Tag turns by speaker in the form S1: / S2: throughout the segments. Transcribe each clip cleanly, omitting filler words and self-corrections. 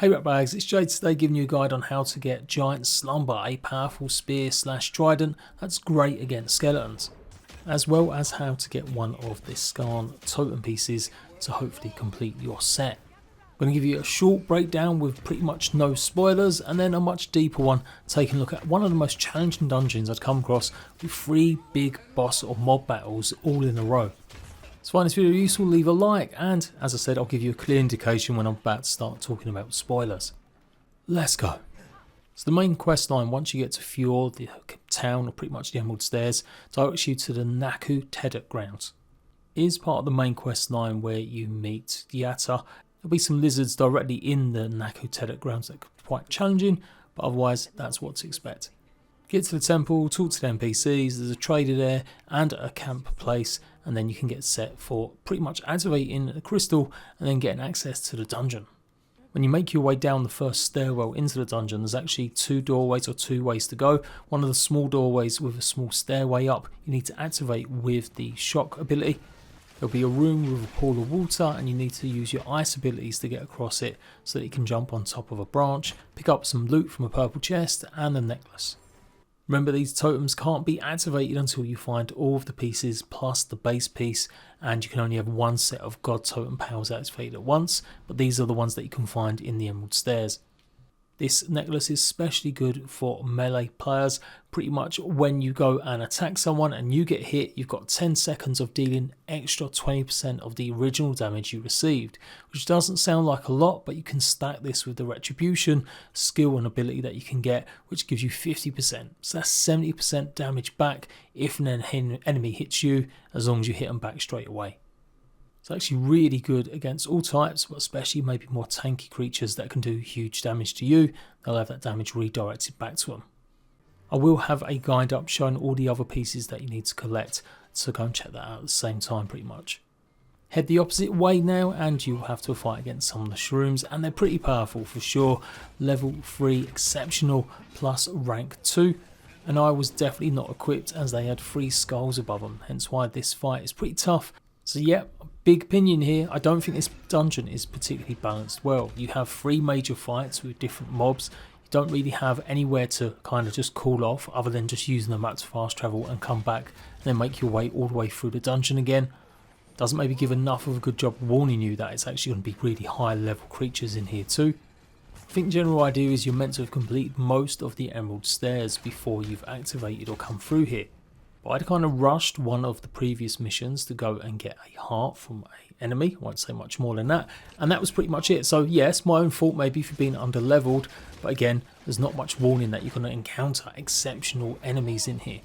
S1: Hey Ratbags, it's Jade today giving you a guide on how to get Giant Slumber, a powerful spear / trident that's great against skeletons, as well as how to get one of the Skaen Totem pieces to hopefully complete your set. I'm going to give you a short breakdown with pretty much no spoilers, and then a much deeper one taking a look at one of the most challenging dungeons I'd come across with 3 big boss or mob battles all in a row. So if you find this video useful, leave a like, and as I said, I'll give you a clear indication when I'm about to start talking about spoilers. Let's go. So the main quest line, once you get to Fjord, the town, or pretty much the Emerald Stairs, directs you to the Trident grounds. It is part of the main quest line where you meet Eora. There'll be some lizards directly in the Trident grounds that could be quite challenging, but otherwise that's what to expect. Get to the temple, talk to the NPCs, there's a trader there and a camp place, and then you can get set for pretty much activating the crystal and then getting access to the dungeon. When you make your way down the first stairwell into the dungeon, there's actually 2 doorways or 2 ways to go. One of the small doorways with a small stairway up you need to activate with the shock ability. There'll be a room with a pool of water and you need to use your ice abilities to get across it so that you can jump on top of a branch, pick up some loot from a purple chest and a necklace. Remember, these totems can't be activated until you find all of the pieces plus the base piece, and you can only have 1 set of god totem powers activated at once, but these are the ones that you can find in the Emerald Stairs. This necklace is especially good for melee players. Pretty much when you go and attack someone and you get hit, you've got 10 seconds of dealing extra 20% of the original damage you received, which doesn't sound like a lot, but you can stack this with the retribution skill and ability that you can get, which gives you 50%. So that's 70% damage back if an enemy hits you, as long as you hit them back straight away. It's actually really good against all types, but especially maybe more tanky creatures that can do huge damage to you. They'll have that damage redirected back to them. I will have a guide up showing all the other pieces that you need to collect, so go and check that out at the same time pretty much. Head the opposite way now and you'll have to fight against some of the shrooms, and they're pretty powerful for sure. Level 3 exceptional plus rank 2. And I was definitely not equipped as they had 3 skulls above them, hence why this fight is pretty tough. So yeah, big opinion here, I don't think this dungeon is particularly balanced well. You have 3 major fights with different mobs. You don't really have anywhere to kind of just cool off other than just using the map to fast travel and come back and then make your way all the way through the dungeon again. Doesn't maybe give enough of a good job warning you that it's actually going to be really high level creatures in here too. I think the general idea is you're meant to have completed most of the Emerald Stairs before you've activated or come through here. But I'd kind of rushed one of the previous missions to go and get a heart from an enemy. I won't say much more than that. And that was pretty much it. So yes, my own fault maybe for being under-leveled. But again, there's not much warning that you're going to encounter exceptional enemies in here.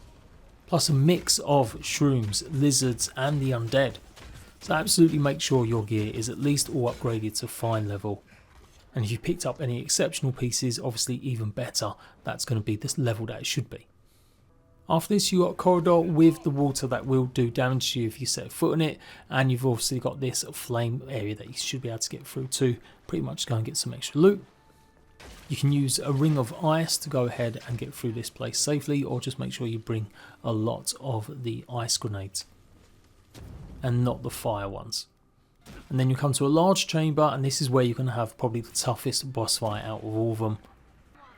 S1: Plus a mix of shrooms, lizards and the undead. So absolutely make sure your gear is at least all upgraded to fine level. And if you picked up any exceptional pieces, obviously even better. That's going to be this level that it should be. After this, you got a corridor with the water that will do damage to you if you set foot in it, and you've obviously got this flame area that you should be able to get through to pretty much go and get some extra loot. You can use a ring of ice to go ahead and get through this place safely, or just make sure you bring a lot of the ice grenades and not the fire ones. And then you come to a large chamber, and this is where you're going to have probably the toughest boss fight out of all of them.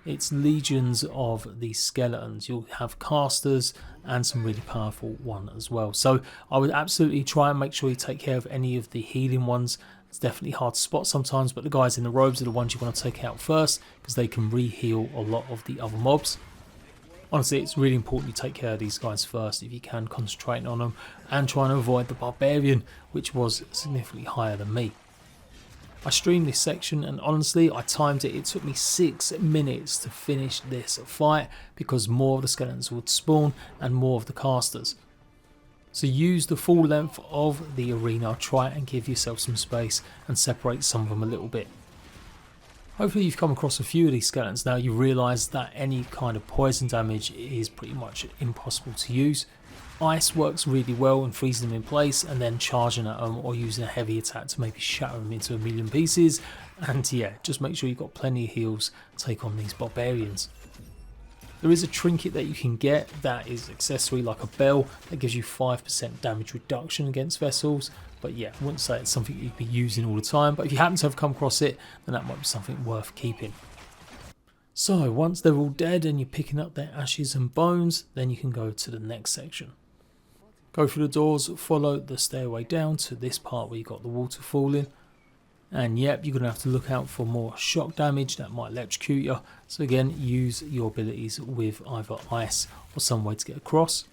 S1: It's legions of these skeletons. You'll have casters and some really powerful one as well. So I would absolutely try and make sure you take care of any of the healing ones. It's definitely hard to spot sometimes, but the guys in the robes are the ones you want to take out first because they can re-heal a lot of the other mobs. Honestly, it's really important you take care of these guys first if you can, concentrate on them and try and avoid the barbarian, which was significantly higher than me. I streamed this section and honestly I timed it. It took me 6 minutes to finish this fight because more of the skeletons would spawn and more of the casters. So use the full length of the arena, try and give yourself some space and separate some of them a little bit. Hopefully you've come across a few of these skeletons now. You realise that any kind of poison damage is pretty much impossible to use. Ice works really well and freezing them in place, and then charging at them or using a heavy attack to maybe shatter them into a million pieces. And yeah, just make sure you've got plenty of heals to take on these barbarians. There is a trinket that you can get that is accessory like a bell that gives you 5% damage reduction against vessels, But yeah, I wouldn't say it's something you'd be using all the time, but if you happen to have come across it, then that might be something worth keeping. So once they're all dead and you're picking up their ashes and bones, then you can go to the next section. Go through the doors, follow the stairway down to this part where you got the water falling. And yep, you're going to have to look out for more shock damage that might electrocute you. So again, use your abilities with either ice or some way to get across.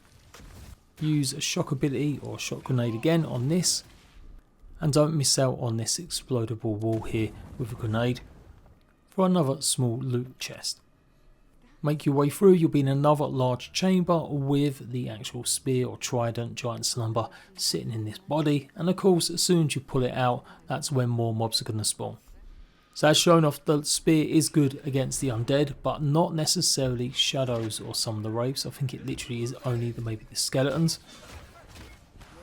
S1: Use a shock ability or shock grenade again on this. And don't miss out on this explodable wall here with a grenade for another small loot chest. Make your way through, you'll be in another large chamber with the actual spear or trident giant slumber sitting in this body, and of course as soon as you pull it out, that's when more mobs are going to spawn. So as shown off, the spear is good against the undead, but not necessarily shadows or some of the wraiths. I think it literally is only maybe the skeletons.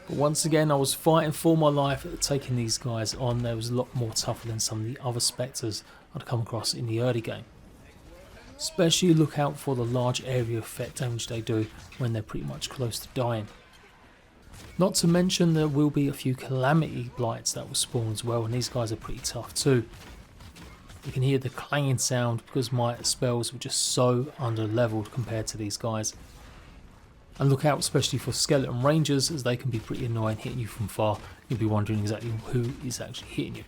S1: But once again, I was fighting for my life taking these guys on. They was a lot more tougher than some of the other spectres I'd come across in the early game. Especially look out for the large area effect damage they do when they're pretty much close to dying. Not to mention there will be a few calamity blights that will spawn as well, and these guys are pretty tough too. You can hear the clanging sound because my spells were just so under leveled compared to these guys. And look out especially for skeleton rangers, as they can be pretty annoying hitting you from far. You'll be wondering exactly who is actually hitting you.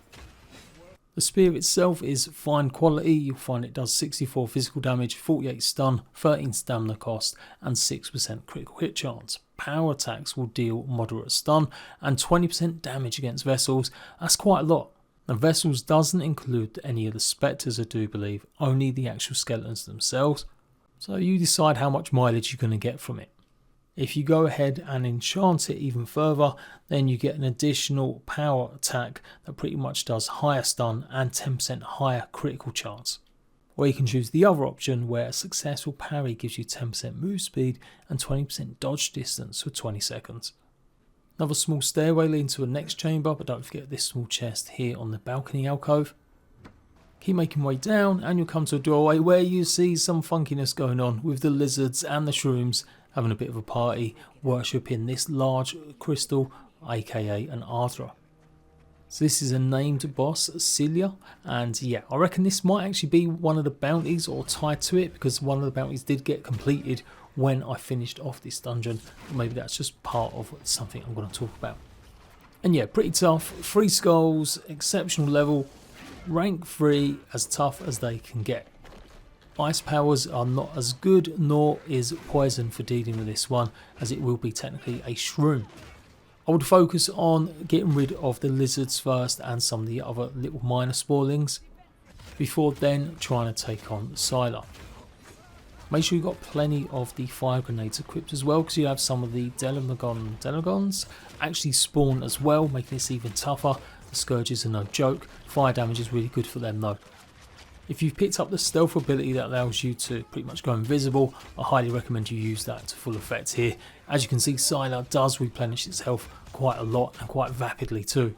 S1: The spear itself is fine quality. You'll find it does 64 physical damage, 48 stun, 13 stamina cost and 6% critical hit chance. Power attacks will deal moderate stun and 20% damage against vessels. That's quite a lot. Now vessels doesn't include any of the spectres, I do believe, only the actual skeletons themselves. So you decide how much mileage you're going to get from it. If you go ahead and enchant it even further, then you get an additional power attack that pretty much does higher stun and 10% higher critical chance. Or you can choose the other option where a successful parry gives you 10% move speed and 20% dodge distance for 20 seconds. Another small stairway leading to a next chamber, but don't forget this small chest here on the balcony alcove. Keep making way down and you'll come to a doorway where you see some funkiness going on with the lizards and the shrooms having a bit of a party, worshipping this large crystal, aka an Ardra. So this is a named boss, Celia, and yeah, I reckon this might actually be one of the bounties or tied to it, because one of the bounties did get completed when I finished off this dungeon. Or maybe that's just part of something I'm going to talk about. And yeah, pretty tough, 3 skulls, exceptional level, rank 3, as tough as they can get. Ice powers are not as good, nor is poison for dealing with this one, as it will be technically a shroom. I would focus on getting rid of the lizards first and some of the other little minor spoilings, before then trying to take on Sylar. Make sure you've got plenty of the fire grenades equipped as well, because you have some of the Delegons actually spawn as well, making this even tougher. The Scourges are no joke. Fire damage is really good for them though. If you've picked up the stealth ability that allows you to pretty much go invisible, I highly recommend you use that to full effect here. As you can see, Sylar does replenish its health quite a lot and quite rapidly too.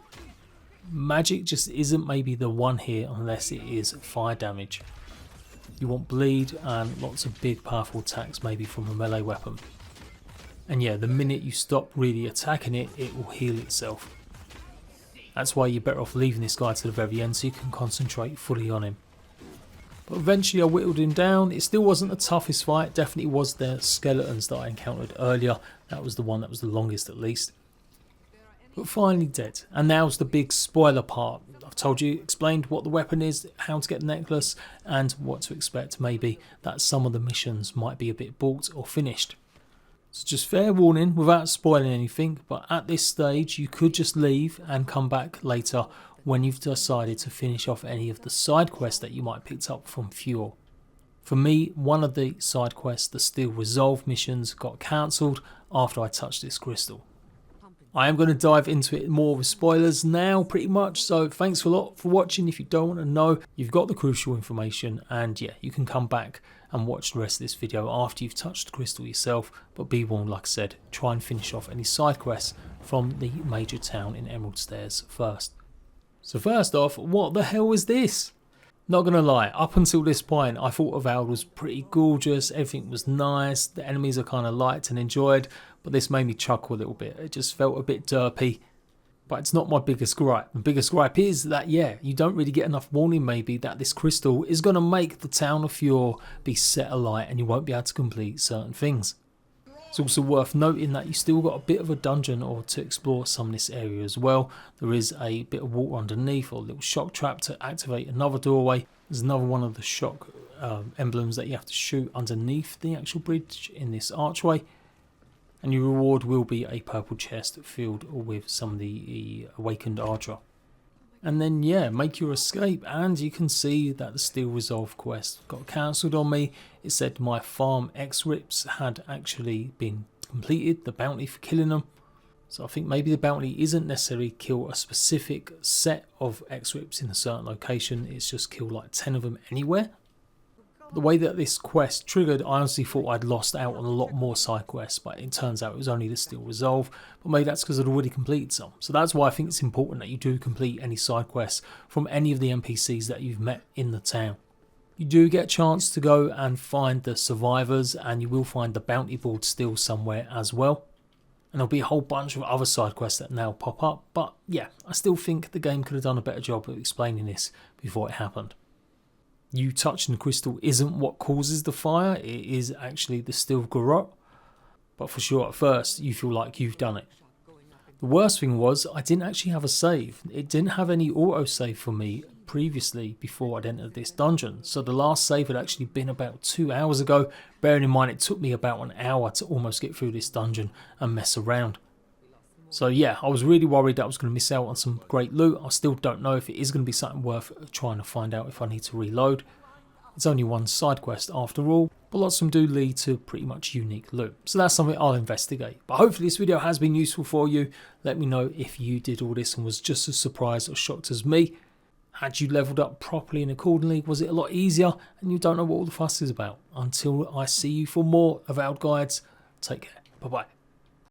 S1: Magic just isn't maybe the one here unless it is fire damage. You want bleed and lots of big powerful attacks maybe from a melee weapon. And yeah, the minute you stop really attacking it, it will heal itself. That's why you're better off leaving this guy to the very end so you can concentrate fully on him. But eventually I whittled him down. It still wasn't the toughest fight. It definitely was the skeletons that I encountered earlier. That was the one that was the longest at least. But finally dead. And now's the big spoiler part. I've told you, explained what the weapon is, how to get the necklace, and what to expect maybe that some of the missions might be a bit balked or finished. So just fair warning without spoiling anything, but at this stage you could just leave and come back later when you've decided to finish off any of the side quests that you might have picked up from Fuel. For me, one of the side quests, the Steel Resolve missions, got cancelled after I touched this crystal. I am going to dive into it more with spoilers now pretty much, so thanks a lot for watching. If you don't want to know, you've got the crucial information, and yeah, you can come back and watch the rest of this video after you've touched the crystal yourself, but be warned, like I said, try and finish off any side quests from the major town in Emerald Stairs first. So first off, what the hell is this? Not gonna lie, up until this point I thought Avowed was pretty gorgeous, everything was nice, the enemies are kind of liked and enjoyed, but this made me chuckle a little bit. It just felt a bit derpy. But it's not my biggest gripe. The biggest gripe is that, yeah, you don't really get enough warning maybe that this crystal is going to make the town of Eora be set alight and you won't be able to complete certain things. It's also worth noting that you still got a bit of a dungeon or to explore some of this area as well. There is a bit of water underneath or a little shock trap to activate another doorway. There's another one of the shock emblems that you have to shoot underneath the actual bridge in this archway. And your reward will be a purple chest filled with some of the awakened Ardra. And then, yeah, make your escape, and you can see that the Steel Resolve quest got cancelled on me. It said my farm X-Rips had actually been completed, the bounty for killing them. So I think maybe the bounty isn't necessarily kill a specific set of X-Rips in a certain location, it's just kill like 10 of them anywhere. The way that this quest triggered, I honestly thought I'd lost out on a lot more side quests, but it turns out it was only the Steel Resolve, but maybe that's because I'd already completed some. So that's why I think it's important that you do complete any side quests from any of the NPCs that you've met in the town. You do get a chance to go and find the survivors, and you will find the bounty board still somewhere as well. And there'll be a whole bunch of other side quests that now pop up, but yeah, I still think the game could have done a better job of explaining this before it happened. You touching the crystal isn't what causes the fire, it is actually the steel garrote. But for sure at first you feel like you've done it. The worst thing was I didn't actually have a save. It didn't have any autosave for me previously before I'd entered this dungeon. So the last save had actually been about 2 hours ago, bearing in mind it took me about an hour to almost get through this dungeon and mess around. So yeah, I was really worried that I was going to miss out on some great loot. I still don't know if it is going to be something worth trying to find out if I need to reload. It's only one side quest after all, but lots of them do lead to pretty much unique loot. So that's something I'll investigate. But hopefully this video has been useful for you. Let me know if you did all this and was just as surprised or shocked as me. Had you leveled up properly and accordingly? Was it a lot easier and you don't know what all the fuss is about? Until I see you for more Avowed guides, take care. Bye bye.